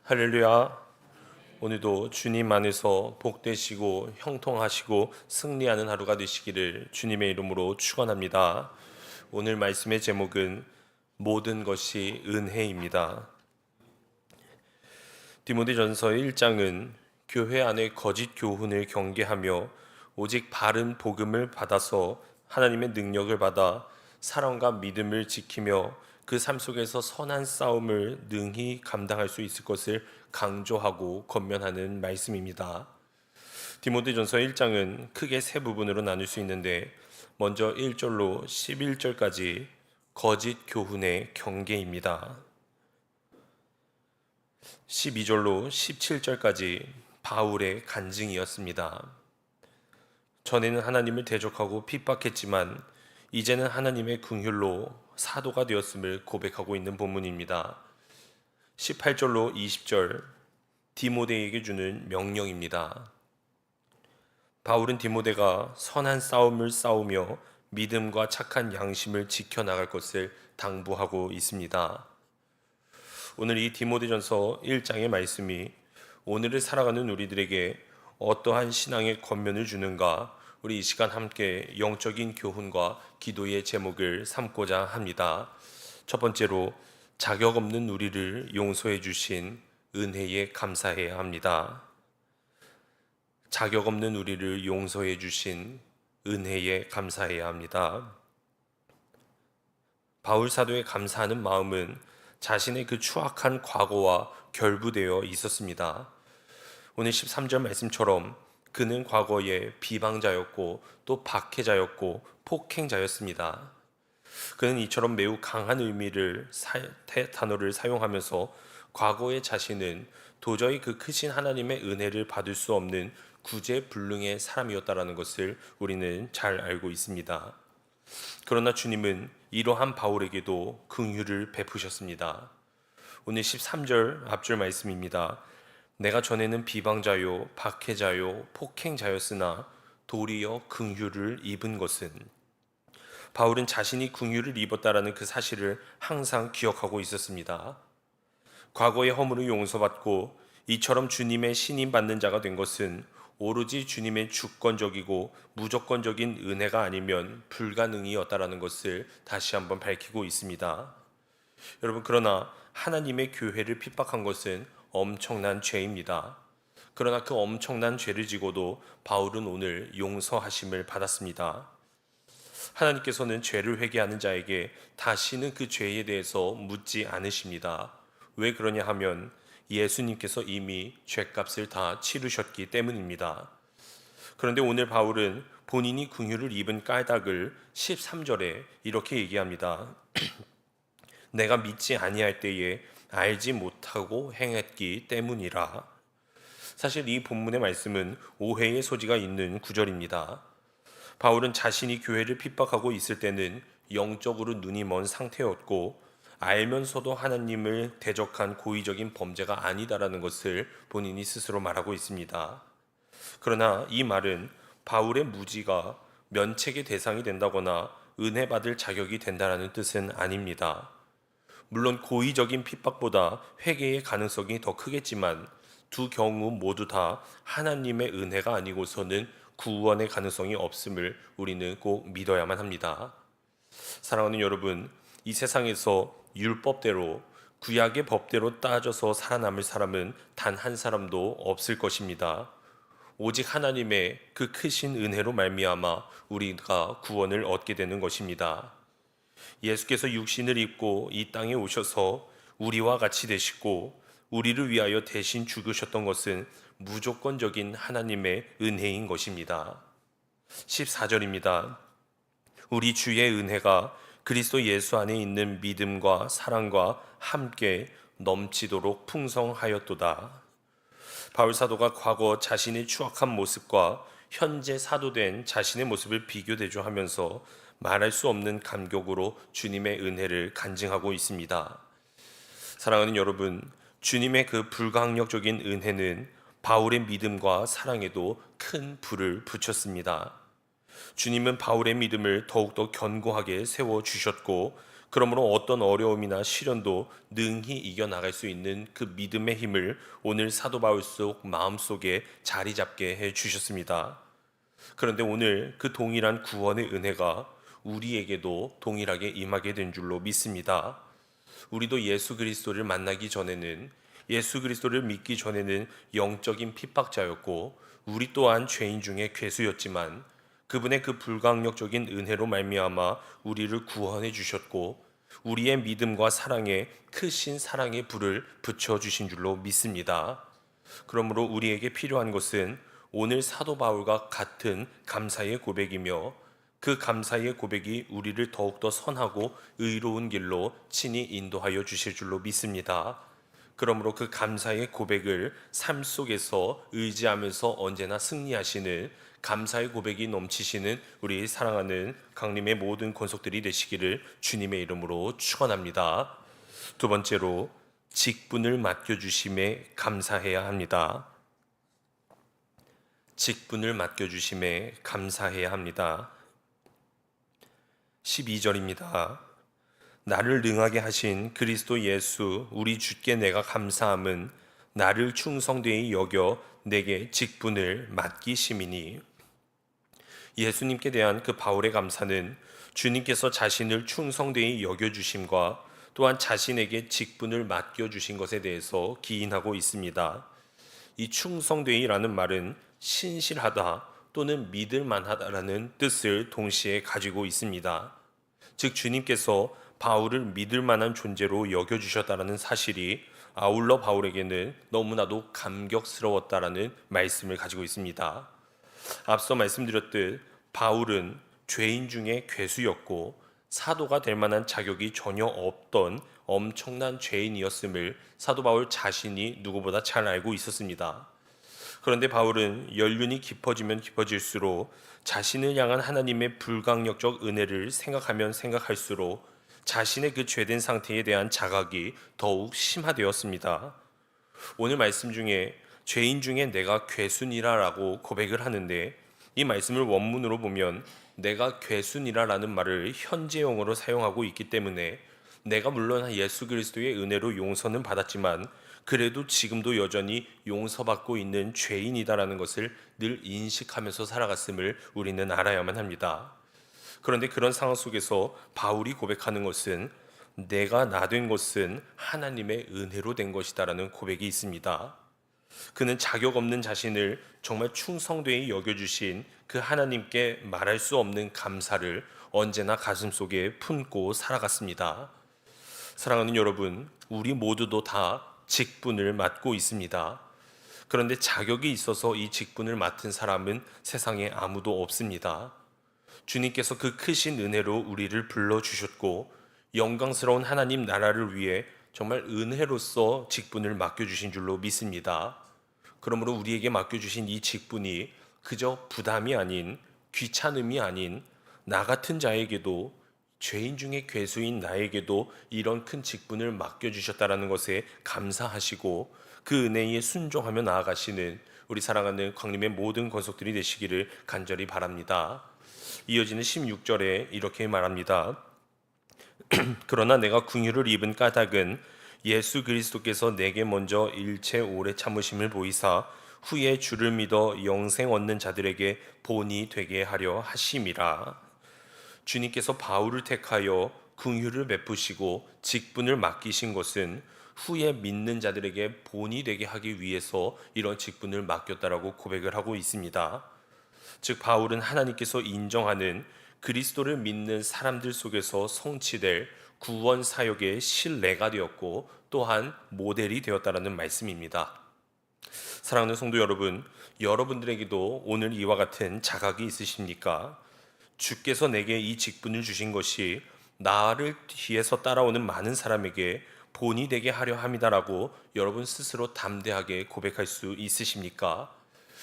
할렐루야. 오늘도 주님 안에서 복되시고 형통하시고 승리하는 하루가 되시기를 주님의 이름으로 축원합니다. 오늘 말씀의 제목은 모든 것이 은혜입니다. 디모데전서 1장은 교회 안의 거짓 교훈을 경계하며 오직 바른 복음을 받아서 하나님의 능력을 받아 사랑과 믿음을 지키며 그 삶 속에서 선한 싸움을 능히 감당할 수 있을 것을 강조하고 권면하는 말씀입니다. 디모데전서 1장은 크게 세 부분으로 나눌 수 있는데, 먼저 1절로 11절까지 거짓 교훈의 경계입니다. 12절로 17절까지 바울의 간증이었습니다. 전에는 하나님을 대적하고 핍박했지만 이제는 하나님의 긍휼로 사도가 되었음을 고백하고 있는 본문입니다. 18절로 20절 디모데에게 주는 명령입니다. 바울은 디모데가 선한 싸움을 싸우며 믿음과 착한 양심을 지켜나갈 것을 당부하고 있습니다. 오늘 이 디모데전서 1장의 말씀이 오늘을 살아가는 우리들에게 어떠한 신앙의 권면을 주는가, 우리 이 시간 함께 영적인 교훈과 기도의 제목을 삼고자 합니다. 첫 번째로, 자격 없는 우리를 용서해 주신 은혜에 감사해야 합니다. 자격 없는 우리를 용서해 주신 은혜에 감사해야 합니다. 바울 사도의 감사하는 마음은 자신의 그 추악한 과거와 결부되어 있었습니다. 오늘 13절 말씀처럼 그는 과거에 비방자였고 또 박해자였고 폭행자였습니다. 그는 이처럼 매우 강한 의미를 단어를 사용하면서 과거의 자신은 도저히 그 크신 하나님의 은혜를 받을 수 없는 구제불능의 사람이었다라는 것을 우리는 잘 알고 있습니다. 그러나 주님은 이러한 바울에게도 긍휼을 베푸셨습니다. 오늘 13절 앞줄 말씀입니다. 내가 전에는 비방자요 박해자요 폭행자였으나 도리어 긍휼을 입은 것은, 바울은 자신이 긍휼을 입었다라는 그 사실을 항상 기억하고 있었습니다. 과거의 허물을 용서받고 이처럼 주님의 신임 받는 자가 된 것은 오로지 주님의 주권적이고 무조건적인 은혜가 아니면 불가능이었다라는 것을 다시 한번 밝히고 있습니다. 여러분, 그러나 하나님의 교회를 핍박한 것은 엄청난 죄입니다. 그러나 그 엄청난 죄를 지고도 바울은 오늘 용서하심을 받았습니다. 하나님께서는 죄를 회개하는 자에게 다시는 그 죄에 대해서 묻지 않으십니다. 왜 그러냐 하면 예수님께서 이미 죄값을 다 치르셨기 때문입니다. 그런데 오늘 바울은 본인이 긍휼을 입은 까닭을 13절에 이렇게 얘기합니다. 내가 믿지 아니할 때에 알지 못하고 행했기 때문이라. 사실 이 본문의 말씀은 오해의 소지가 있는 구절입니다. 바울은 자신이 교회를 핍박하고 있을 때는 영적으로 눈이 먼 상태였고 알면서도 하나님을 대적한 고의적인 범죄가 아니다라는 것을 본인이 스스로 말하고 있습니다. 그러나 이 말은 바울의 무지가 면책의 대상이 된다거나 은혜 받을 자격이 된다라는 뜻은 아닙니다. 물론 고의적인 핍박보다 회개의 가능성이 더 크겠지만 두 경우 모두 다 하나님의 은혜가 아니고서는 구원의 가능성이 없음을 우리는 꼭 믿어야만 합니다. 사랑하는 여러분, 이 세상에서 율법대로, 구약의 법대로 따져서 살아남을 사람은 단 한 사람도 없을 것입니다. 오직 하나님의 그 크신 은혜로 말미암아 우리가 구원을 얻게 되는 것입니다. 예수께서 육신을 입고 이 땅에 오셔서 우리와 같이 되시고 우리를 위하여 대신 죽으셨던 것은 무조건적인 하나님의 은혜인 것입니다. 14절입니다. 우리 주의 은혜가 그리스도 예수 안에 있는 믿음과 사랑과 함께 넘치도록 풍성하였도다. 바울 사도가 과거 자신의 추악한 모습과 현재 사도된 자신의 모습을 비교 대조하면서 말할 수 없는 감격으로 주님의 은혜를 간증하고 있습니다. 사랑하는 여러분, 주님의 그 불가항력적인 은혜는 바울의 믿음과 사랑에도 큰 불을 붙였습니다. 주님은 바울의 믿음을 더욱더 견고하게 세워주셨고 그러므로 어떤 어려움이나 시련도 능히 이겨나갈 수 있는 그 믿음의 힘을 오늘 사도 바울 속 마음속에 자리 잡게 해 주셨습니다. 그런데 오늘 그 동일한 구원의 은혜가 우리에게도 동일하게 임하게 된 줄로 믿습니다. 우리도 예수 그리스도를 만나기 전에는, 예수 그리스도를 믿기 전에는 영적인 핍박자였고 우리 또한 죄인 중에 괴수였지만 그분의 그 불강력적인 은혜로 말미암아 우리를 구원해 주셨고 우리의 믿음과 사랑에 크신 사랑의 불을 붙여 주신 줄로 믿습니다. 그러므로 우리에게 필요한 것은 오늘 사도 바울과 같은 감사의 고백이며 그 감사의 고백이 우리를 더욱더 선하고 의로운 길로 친히 인도하여 주실 줄로 믿습니다. 그러므로 그 감사의 고백을 삶 속에서 의지하면서 언제나 승리하시는 감사의 고백이 넘치시는 우리 사랑하는 강림의 모든 권속들이 되시기를 주님의 이름으로 축원합니다. 두 번째로 직분을 맡겨주심에 감사해야 합니다. 직분을 맡겨주심에 감사해야 합니다. 12절입니다. 나를 능하게 하신 그리스도 예수 우리 주께 내가 감사함은 나를 충성되이 여겨 내게 직분을 맡기심이니. 예수님께 대한 그 바울의 감사는 주님께서 자신을 충성되이 여겨주심과 또한 자신에게 직분을 맡겨주신 것에 대해서 기인하고 있습니다. 이 충성되이라는 말은 신실하다 또는 믿을만하다라는 뜻을 동시에 가지고 있습니다. 즉 주님께서 바울을 믿을 만한 존재로 여겨주셨다는 사실이 아울러 바울에게는 너무나도 감격스러웠다라는 말씀을 가지고 있습니다. 앞서 말씀드렸듯 바울은 죄인 중에 괴수였고 사도가 될 만한 자격이 전혀 없던 엄청난 죄인이었음을 사도 바울 자신이 누구보다 잘 알고 있었습니다. 그런데 바울은 연륜이 깊어지면 깊어질수록 자신을 향한 하나님의 불강력적 은혜를 생각하면 생각할수록 자신의 그 죄된 상태에 대한 자각이 더욱 심화되었습니다. 오늘 말씀 중에 죄인 중에 내가 괴순이라라고 고백을 하는데 이 말씀을 원문으로 보면 내가 괴순이라라는 말을 현재형으로 사용하고 있기 때문에 내가 물론 예수 그리스도의 은혜로 용서는 받았지만 그래도 지금도 여전히 용서받고 있는 죄인이다라는 것을 늘 인식하면서 살아갔음을 우리는 알아야만 합니다. 그런데 그런 상황 속에서 바울이 고백하는 것은 내가 나 된 것은 하나님의 은혜로 된 것이다라는 고백이 있습니다. 그는 자격 없는 자신을 정말 충성되이 여겨주신 그 하나님께 말할 수 없는 감사를 언제나 가슴속에 품고 살아갔습니다. 사랑하는 여러분, 우리 모두도 다 직분을 맡고 있습니다. 그런데 자격이 있어서 이 직분을 맡은 사람은 세상에 아무도 없습니다. 주님께서 그 크신 은혜로 우리를 불러주셨고 영광스러운 하나님 나라를 위해 정말 은혜로서 직분을 맡겨주신 줄로 믿습니다. 그러므로 우리에게 맡겨주신 이 직분이 그저 부담이 아닌, 귀찮음이 아닌 나 같은 자에게도, 죄인 중에 괴수인 나에게도 이런 큰 직분을 맡겨주셨다는 것에 감사하시고 그 은혜에 순종하며 나아가시는 우리 사랑하는 광림의 모든 권속들이 되시기를 간절히 바랍니다. 이어지는 16절에 이렇게 말합니다. 그러나 내가 긍휼을 입은 까닭은 예수 그리스도께서 내게 먼저 일체 오래 참으심을 보이사 후에 주를 믿어 영생 얻는 자들에게 본이 되게 하려 하심이라. 주님께서 바울을 택하여 긍휼을 베푸시고 직분을 맡기신 것은 후에 믿는 자들에게 본이 되게 하기 위해서 이런 직분을 맡겼다라고 고백을 하고 있습니다. 즉 바울은 하나님께서 인정하는 그리스도를 믿는 사람들 속에서 성취될 구원 사역의 실내가 되었고 또한 모델이 되었다라는 말씀입니다. 사랑하는 성도 여러분, 여러분들에게도 오늘 이와 같은 자각이 있으십니까? 주께서 내게 이 직분을 주신 것이 나를 뒤에서 따라오는 많은 사람에게 본이 되게 하려 함이다라고 여러분 스스로 담대하게 고백할 수 있으십니까?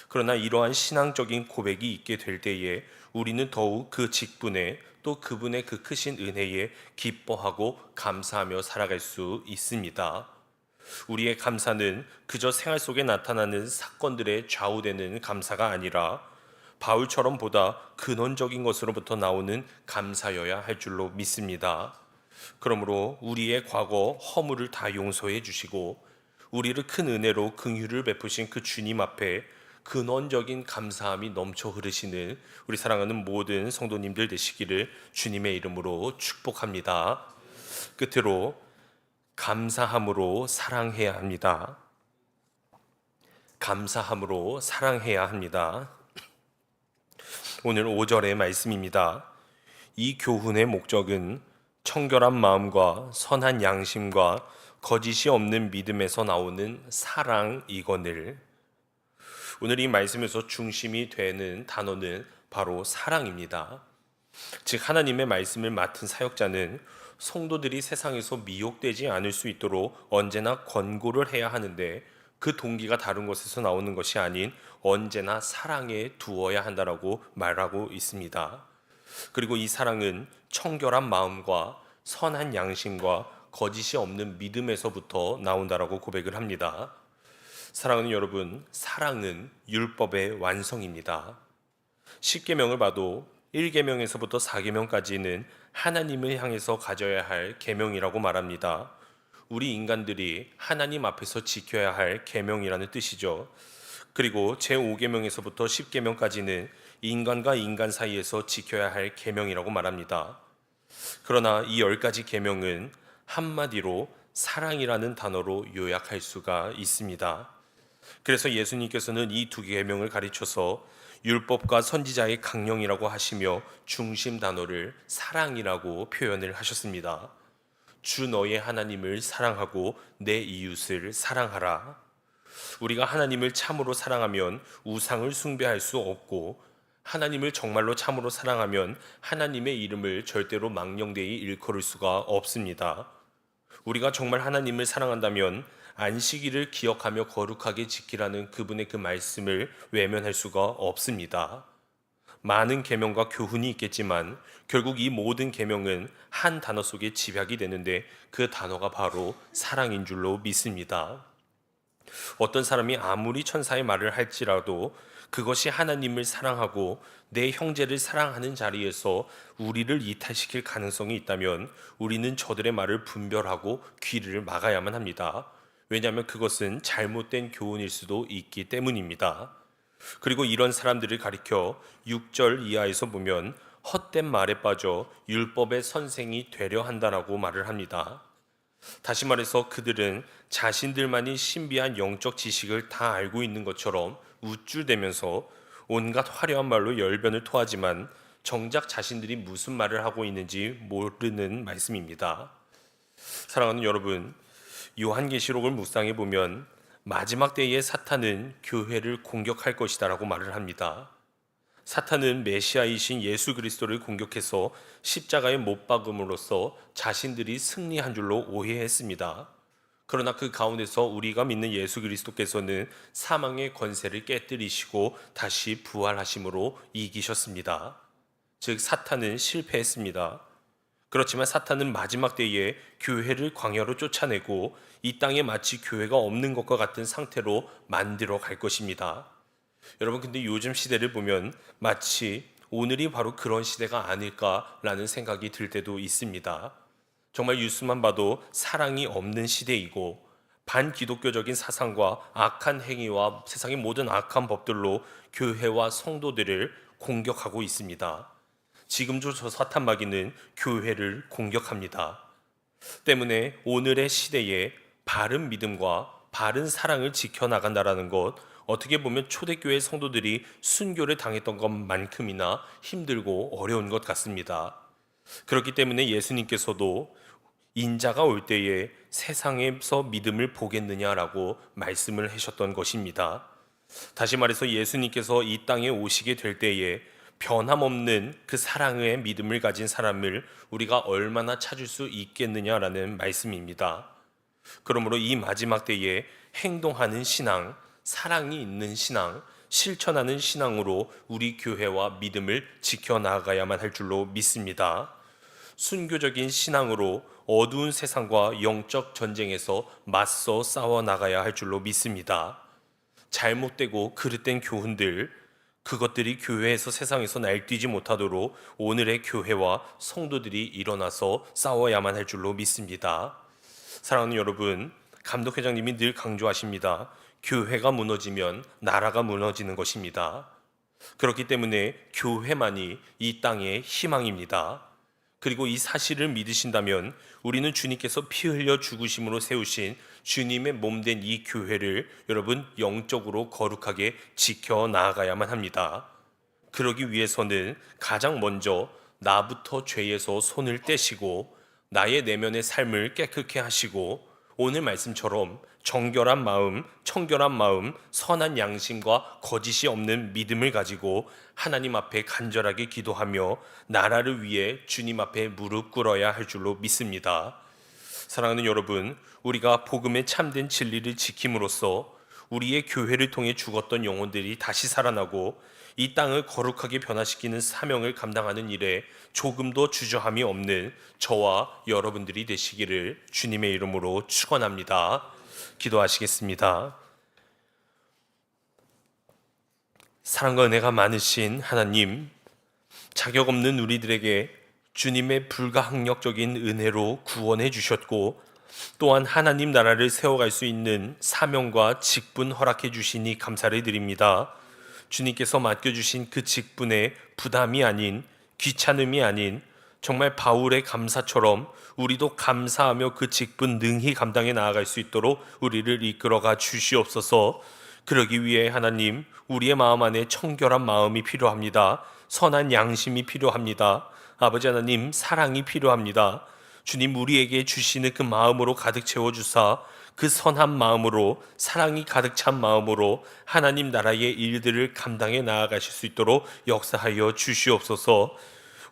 그러나 이러한 신앙적인 고백이 있게 될 때에 우리는 더욱 그 직분에 또 그분의 그 크신 은혜에 기뻐하고 감사하며 살아갈 수 있습니다. 우리의 감사는 그저 생활 속에 나타나는 사건들에 좌우되는 감사가 아니라 바울처럼 보다 근원적인 것으로부터 나오는 감사여야 할 줄로 믿습니다. 그러므로 우리의 과거 허물을 다 용서해 주시고 우리를 큰 은혜로 긍휼을 베푸신 그 주님 앞에 근원적인 감사함이 넘쳐 흐르시는 우리 사랑하는 모든 성도님들 되시기를 주님의 이름으로 축복합니다. 끝으로 감사함으로 사랑해야 합니다. 감사함으로 사랑해야 합니다. 오늘 5절의 말씀입니다. 이 교훈의 목적은 청결한 마음과 선한 양심과 거짓이 없는 믿음에서 나오는 사랑이거늘. 오늘 이 말씀에서 중심이 되는 단어는 바로 사랑입니다. 즉 하나님의 말씀을 맡은 사역자는 성도들이 세상에서 미혹되지 않을 수 있도록 언제나 권고를 해야 하는데 그 동기가 다른 것에서 나오는 것이 아닌 언제나 사랑에 두어야 한다라고 말하고 있습니다. 그리고 이 사랑은 청결한 마음과 선한 양심과 거짓이 없는 믿음에서부터 나온다라고 고백을 합니다. 사랑하는 여러분, 사랑은 율법의 완성입니다. 10계명을 봐도 1계명에서부터 4계명까지는 하나님을 향해서 가져야 할 계명이라고 말합니다. 우리 인간들이 하나님 앞에서 지켜야 할 계명이라는 뜻이죠. 그리고 제5계명에서부터 10계명까지는 인간과 인간 사이에서 지켜야 할 계명이라고 말합니다. 그러나 이 10가지 계명은 한마디로 사랑이라는 단어로 요약할 수가 있습니다. 그래서 예수님께서는 이 두 계명을 가르쳐서 율법과 선지자의 강령이라고 하시며 중심 단어를 사랑이라고 표현을 하셨습니다. 주 너의 하나님을 사랑하고 내 이웃을 사랑하라. 우리가 하나님을 참으로 사랑하면 우상을 숭배할 수 없고 하나님을 정말로 참으로 사랑하면 하나님의 이름을 절대로 망령되이 일컬을 수가 없습니다. 우리가 정말 하나님을 사랑한다면 안식일을 기억하며 거룩하게 지키라는 그분의 그 말씀을 외면할 수가 없습니다. 많은 계명과 교훈이 있겠지만 결국 이 모든 계명은 한 단어 속에 집약이 되는데 그 단어가 바로 사랑인 줄로 믿습니다. 어떤 사람이 아무리 천사의 말을 할지라도 그것이 하나님을 사랑하고 내 형제를 사랑하는 자리에서 우리를 이탈시킬 가능성이 있다면 우리는 저들의 말을 분별하고 귀를 막아야만 합니다. 왜냐하면 그것은 잘못된 교훈일 수도 있기 때문입니다. 그리고 이런 사람들을 가리켜 6절 이하에서 보면 헛된 말에 빠져 율법의 선생이 되려 한다라고 말을 합니다. 다시 말해서 그들은 자신들만이 신비한 영적 지식을 다 알고 있는 것처럼 우쭐대면서 온갖 화려한 말로 열변을 토하지만 정작 자신들이 무슨 말을 하고 있는지 모르는 말씀입니다. 사랑하는 여러분, 요한계시록을 묵상해 보면 마지막 때에 사탄은 교회를 공격할 것이다라고 말을 합니다. 사탄은 메시아이신 예수 그리스도를 공격해서 십자가에 못 박음으로써 자신들이 승리한 줄로 오해했습니다. 그러나 그 가운데서 우리가 믿는 예수 그리스도께서는 사망의 권세를 깨뜨리시고 다시 부활하심으로 이기셨습니다. 즉 사탄은 실패했습니다. 그렇지만 사탄은 마지막 때에 교회를 광야로 쫓아내고 이 땅에 마치 교회가 없는 것과 같은 상태로 만들어 갈 것입니다. 여러분, 근데 요즘 시대를 보면 마치 오늘이 바로 그런 시대가 아닐까라는 생각이 들 때도 있습니다. 정말 뉴스만 봐도 사랑이 없는 시대이고 반기독교적인 사상과 악한 행위와 세상의 모든 악한 법들로 교회와 성도들을 공격하고 있습니다. 지금도 저 사탄 마귀는 교회를 공격합니다. 때문에 오늘의 시대에 바른 믿음과 바른 사랑을 지켜나간다라는 것, 어떻게 보면 초대교회 성도들이 순교를 당했던 것만큼이나 힘들고 어려운 것 같습니다. 그렇기 때문에 예수님께서도 인자가 올 때에 세상에서 믿음을 보겠느냐라고 말씀을 하셨던 것입니다. 다시 말해서 예수님께서 이 땅에 오시게 될 때에 변함없는 그 사랑의 믿음을 가진 사람을 우리가 얼마나 찾을 수 있겠느냐라는 말씀입니다. 그러므로 이 마지막 때에 행동하는 신앙, 사랑이 있는 신앙, 실천하는 신앙으로 우리 교회와 믿음을 지켜나가야만 할 줄로 믿습니다. 순교적인 신앙으로 어두운 세상과 영적 전쟁에서 맞서 싸워 나가야 할 줄로 믿습니다. 잘못되고 그릇된 교훈들, 그것들이 교회에서 세상에서 날뛰지 못하도록 오늘의 교회와 성도들이 일어나서 싸워야만 할 줄로 믿습니다. 사랑하는 여러분, 감독회장님이 늘 강조하십니다. 교회가 무너지면 나라가 무너지는 것입니다. 그렇기 때문에 교회만이 이 땅의 희망입니다. 그리고 이 사실을 믿으신다면 우리는 주님께서 피 흘려 죽으심으로 세우신 주님의 몸된 이 교회를 여러분 영적으로 거룩하게 지켜 나아가야만 합니다. 그러기 위해서는 가장 먼저 나부터 죄에서 손을 떼시고 나의 내면의 삶을 깨끗게 하시고 오늘 말씀처럼 정결한 마음, 청결한 마음, 선한 양심과 거짓이 없는 믿음을 가지고 하나님 앞에 간절하게 기도하며 나라를 위해 주님 앞에 무릎 꿇어야 할 줄로 믿습니다. 사랑하는 여러분, 우리가 복음의 참된 진리를 지킴으로써 우리의 교회를 통해 죽었던 영혼들이 다시 살아나고 이 땅을 거룩하게 변화시키는 사명을 감당하는 일에 조금도 주저함이 없는 저와 여러분들이 되시기를 주님의 이름으로 축원합니다. 기도하시겠습니다. 사랑과 은혜가 많으신 하나님, 자격 없는 우리들에게 주님의 불가항력적인 은혜로 구원해 주셨고 또한 하나님 나라를 세워갈 수 있는 사명과 직분 허락해 주시니 감사를 드립니다. 주님께서 맡겨주신 그 직분에 부담이 아닌, 귀찮음이 아닌 정말 바울의 감사처럼 우리도 감사하며 그 직분 능히 감당해 나아갈 수 있도록 우리를 이끌어가 주시옵소서. 그러기 위해 하나님, 우리의 마음 안에 청결한 마음이 필요합니다. 선한 양심이 필요합니다. 아버지 하나님, 사랑이 필요합니다. 주님, 우리에게 주시는 그 마음으로 가득 채워주사 그 선한 마음으로, 사랑이 가득 찬 마음으로 하나님 나라의 일들을 감당해 나아가실 수 있도록 역사하여 주시옵소서.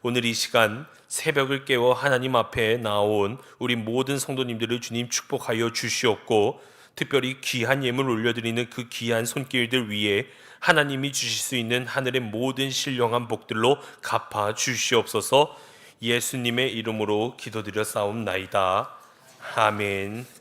오늘 이 시간 새벽을 깨워 하나님 앞에 나온 우리 모든 성도님들을 주님 축복하여 주시옵고, 특별히 귀한 예물 올려드리는 그 귀한 손길들 위에 하나님이 주실 수 있는 하늘의 모든 신령한 복들로 갚아 주시옵소서. 예수님의 이름으로 기도드려 싸움나이다. 아멘.